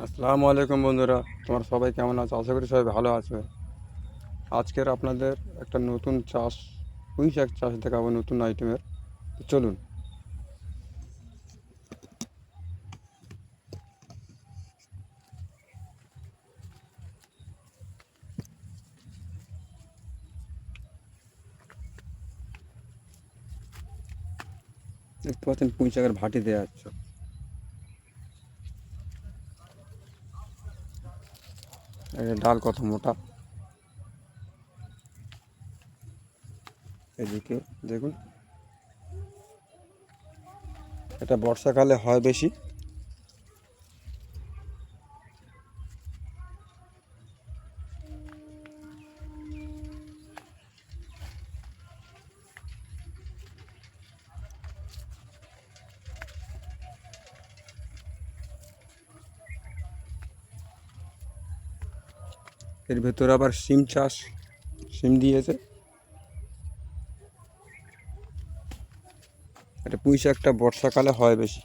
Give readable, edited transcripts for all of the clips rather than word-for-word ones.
আসসালামু আলাইকুম বন্ধুরা, তোমরা সবাই কেমন আছো? আশা করি সবাই ভালো আছে। আজকের আপনাদের একটা নতুন চাষ, পুঁই শাক চাষ দেখাবো, নতুন আইটেমের। তো চলুন। দেখতে পাচ্ছেন পুঁই শাকের ভাটি দেওয়া যাচ্ছে। একটা ডাল কত মোটা, এদিকে দেখুন। এটা বর্ষাকালে হয় বেশি। এর ভেতরে আবার সিম চাষ, সিম দিয়েছে। এটা পুঁই শাকটা বর্ষাকালে হয় বেশি।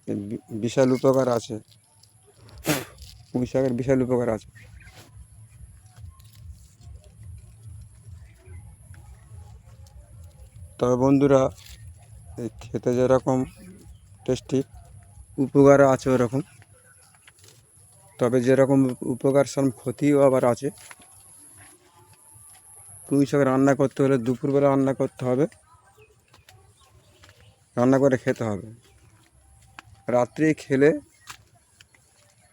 এর বিশাল উপকার আছে, পুঁই শাকের বিশাল উপকার আছে। তবে বন্ধুরা, এই খেতে যেরকম টেস্টি, উপকারও আছে ওরকম। তবে যেরকম উপকার সেরকম ক্ষতিও আবার আছে। পুঁই শাক রান্না করতে হলে দুপুরবেলা রান্না করতে হবে, রান্না করে খেতে হবে। রাত্রে খেলে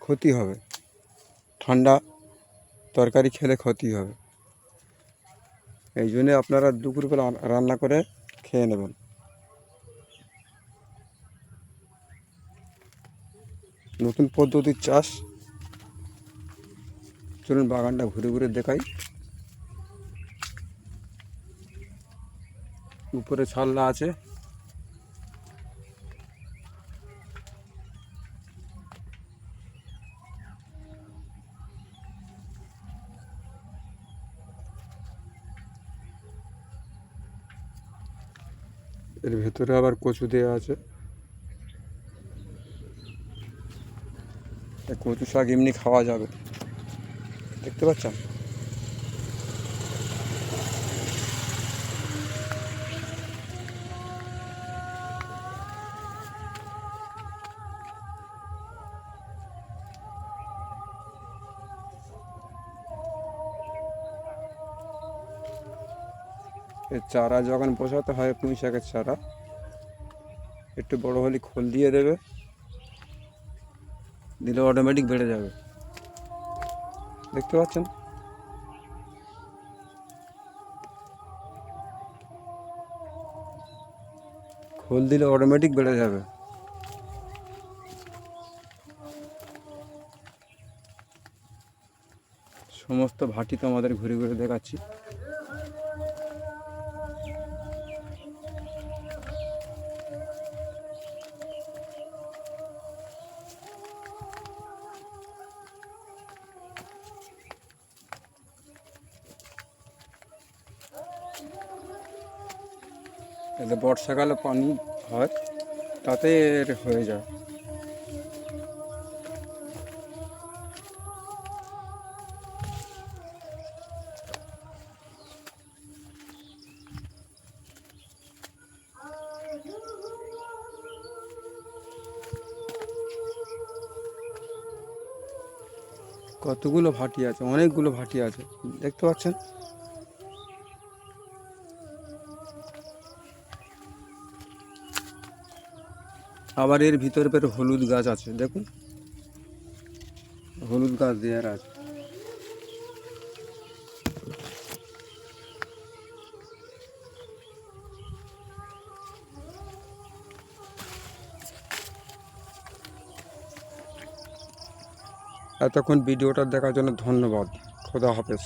ক্ষতি হবে, ঠান্ডা তরকারি খেলে ক্ষতি হবে। এই জন্যে আপনারা দুপুরবেলা রান্না করে খেয়ে নেবেন। নতুন পদ্ধতির চাষ। চলুন বাগানটা ঘুরে ঘুরে দেখাই। উপরে ছাল্লা আছে। এর ভেতরে আবার কচু দেওয়া আছে। কচু শাক এমনি খাওয়া যাবে, দেখতে পাচ্ছেন। এর চারা যখন বসাতে হয়, পুঁই শাকের চারা একটু বড় হলে খোল দিয়ে দেবে, দিলে অটোমেটিক বেড়ে যাবে, দেখতে পাচ্ছেন। খোল দিলে অটোমেটিক বেড়ে যাবে। সমস্ত ভাটি তো আমাদের ঘুরে ঘুরে দেখাচ্ছি। এতে বর্ষাকালে পানি হয়, তাতে এর হয়ে যায়। কতগুলো ভাটি আছে, অনেকগুলো ভাটি আছে, দেখতে পাচ্ছেন। আবার এর ভিতরে ফের হলুদ গাছ আছে, দেখুন। হলুদ গাছ দেওয়ার আছে। এতক্ষণ ভিডিওটা দেখার জন্য ধন্যবাদ। খোদা হাফেজ।